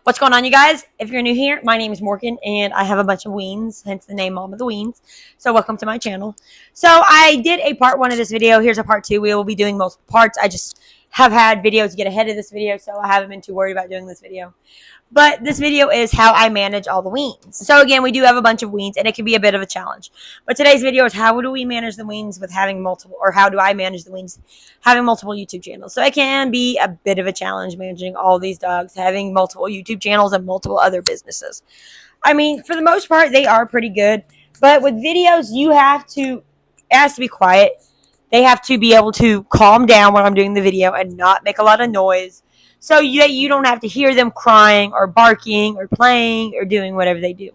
What's going on, you guys? If you're new here, my name is Morgan, and I have a bunch of Weens, hence the name Mom of the Weens. So welcome to my channel. So I did a part 1 of this video. Here's a part 2. We will be doing multiple parts. I just have had videos get ahead of this video, so I haven't been too worried about doing this video. But this video is how I manage all the Weens. So again, we do have a bunch of Weens, and it can be a bit of a challenge. But today's video is how do we manage the Weens with having multiple, or how do I manage the Weens having multiple YouTube channels. So it can be a bit of a challenge managing all these dogs, having multiple YouTube channels and multiple other businesses. I mean, for the most part, they are pretty good. But with videos, it has to be quiet. They have to be able to calm down when I'm doing the video and not make a lot of noise. So you don't have to hear them crying or barking or playing or doing whatever they do.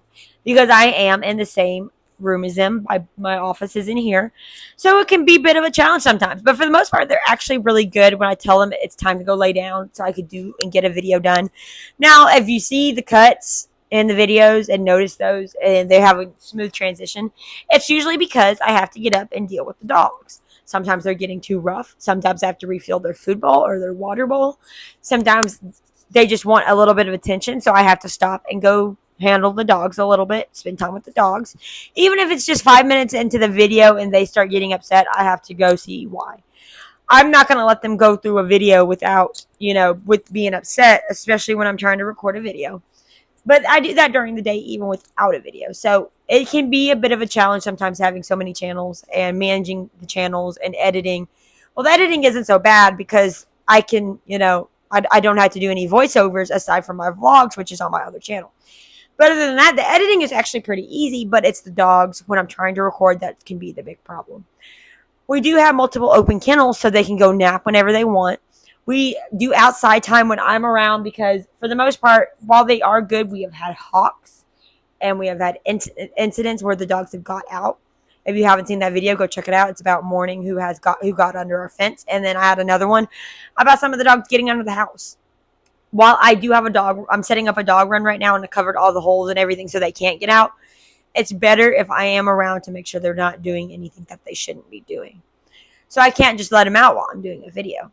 Because I am in the same room as them. My office is in here. So it can be a bit of a challenge sometimes. But for the most part, they're actually really good when I tell them it's time to go lay down so I could do and get a video done. Now, if you see the cuts in the videos and notice those and they have a smooth transition, it's usually because I have to get up and deal with the dogs. Sometimes they're getting too rough. Sometimes I have to refill their food bowl or their water bowl. Sometimes they just want a little bit of attention, so I have to stop and go handle the dogs a little bit, spend time with the dogs. Even if it's just 5 minutes into the video and they start getting upset, I have to go see why. I'm not going to let them go through a video without, with being upset, especially when I'm trying to record a video. But I do that during the day, even without a video. So it can be a bit of a challenge sometimes having so many channels and managing the channels and editing. Well, the editing isn't so bad because I can, I don't have to do any voiceovers aside from my vlogs, which is on my other channel. But other than that, the editing is actually pretty easy, but it's the dogs when I'm trying to record that can be the big problem. We do have multiple open kennels so they can go nap whenever they want. We do outside time when I'm around because, for the most part, while they are good, we have had hawks and we have had incidents where the dogs have got out. If you haven't seen that video, go check it out. It's about Morning who got under our fence, and then I had another one about some of the dogs getting under the house. While I do have a dog, I'm setting up a dog run right now, and I covered all the holes and everything so they can't get out. It's better if I am around to make sure they're not doing anything that they shouldn't be doing. So I can't just let them out while I'm doing a video.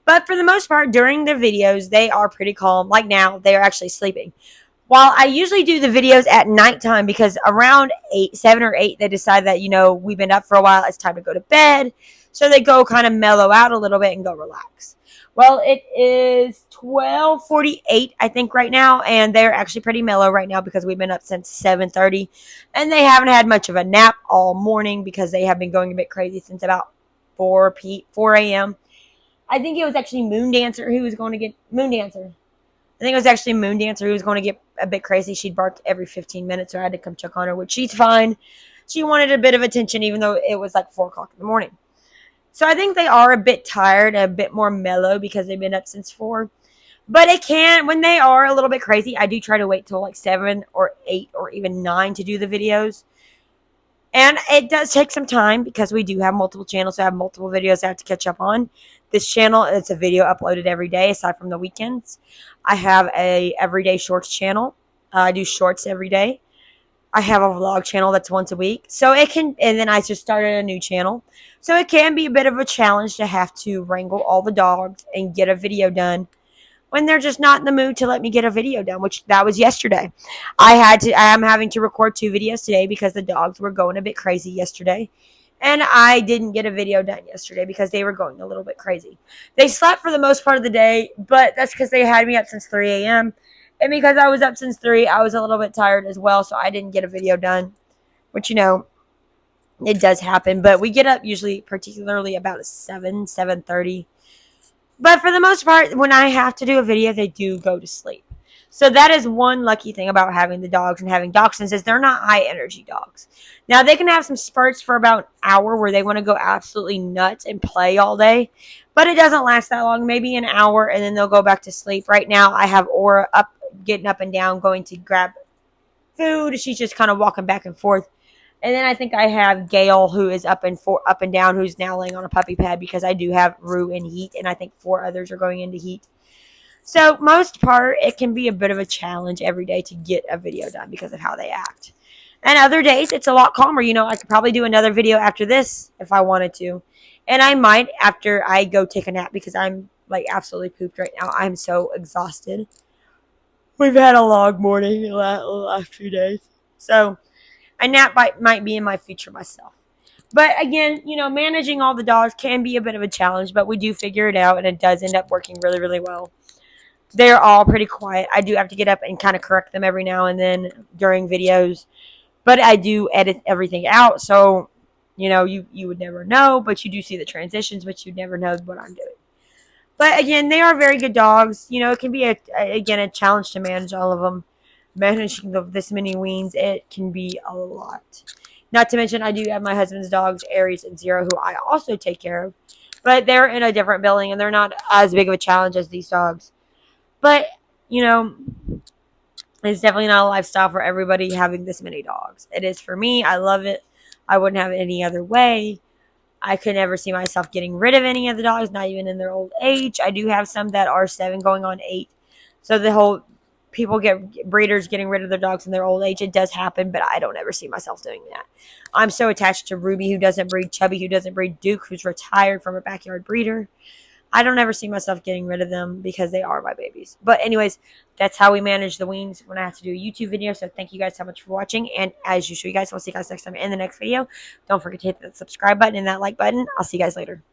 But for the most part, during the videos, they are pretty calm. Like now, they are actually sleeping. While I usually do the videos at nighttime because around 7 or 8, they decide that, we've been up for a while. It's time to go to bed. So they go kind of mellow out a little bit and go relax. Well, it is 12:48, I think, right now. And they're actually pretty mellow right now because we've been up since 7:30. And they haven't had much of a nap all morning because they have been going a bit crazy since about 4 a.m. I think it was actually Moon Dancer who was going to get a bit crazy. She'd bark every 15 minutes, so I had to come check on her, which she's fine. She wanted a bit of attention, even though it was like 4 o'clock in the morning. So I think they are a bit tired, a bit more mellow because they've been up since 4. But when they are a little bit crazy, I do try to wait till like 7 or 8 or even 9 to do the videos. And it does take some time because we do have multiple channels. So I have multiple videos I have to catch up on. This channel, it's a video uploaded every day aside from the weekends. I have a everyday shorts channel. I do shorts every day. I have a vlog channel that's once a week. And then I just started a new channel. So it can be a bit of a challenge to have to wrangle all the dogs and get a video done when they're just not in the mood to let me get a video done, which that was yesterday. I am having to record 2 videos today because the dogs were going a bit crazy yesterday. And I didn't get a video done yesterday because they were going a little bit crazy. They slept for the most part of the day, but that's because they had me up since 3 a.m. And because I was up since 3, I was a little bit tired as well, so I didn't get a video done. Which, it does happen. But we get up usually particularly about 7:30. But for the most part, when I have to do a video, they do go to sleep. So that is one lucky thing about having the dogs and having dachshunds is they're not high energy dogs. Now, they can have some spurts for about an hour where they want to go absolutely nuts and play all day. But it doesn't last that long, maybe an hour, and then they'll go back to sleep. Right now, I have Aura getting up and down, going to grab food. She's just kind of walking back and forth. And then I think I have Gail, who is up and down, who's now laying on a puppy pad because I do have Rue in heat, and I think 4 others are going into heat. So most part, it can be a bit of a challenge every day to get a video done because of how they act. And other days, it's a lot calmer. I could probably do another video after this if I wanted to. And I might after I go take a nap because I'm like absolutely pooped right now. I'm so exhausted. We've had a long morning the last few days. So a nap might be in my future myself. But again, managing all the dogs can be a bit of a challenge, but we do figure it out, and it does end up working really, really well. They're all pretty quiet. I do have to get up and kind of correct them every now and then during videos, but I do edit everything out, so you would never know, but you do see the transitions, but you'd never know what I'm doing. But again, they are very good dogs. It can be a challenge to manage all of them. Managing this many weens, it can be a lot. Not to mention, I do have my husband's dogs, Aries and Zero, who I also take care of. But they're in a different building, and they're not as big of a challenge as these dogs. But, it's definitely not a lifestyle for everybody having this many dogs. It is for me. I love it. I wouldn't have it any other way. I could never see myself getting rid of any of the dogs, not even in their old age. I do have some that are 7 going on 8. So the whole breeders getting rid of their dogs in their old age, it does happen, but I don't ever see myself doing that. I'm so attached to Ruby, who doesn't breed, Chubby, who doesn't breed, Duke, who's retired from a backyard breeder. I don't ever see myself getting rid of them because they are my babies. But anyways, that's how we manage the weens when I have to do a YouTube video. So thank you guys so much for watching. And as usual, you guys, we'll see you guys next time in the next video. Don't forget to hit that subscribe button and that like button. I'll see you guys later.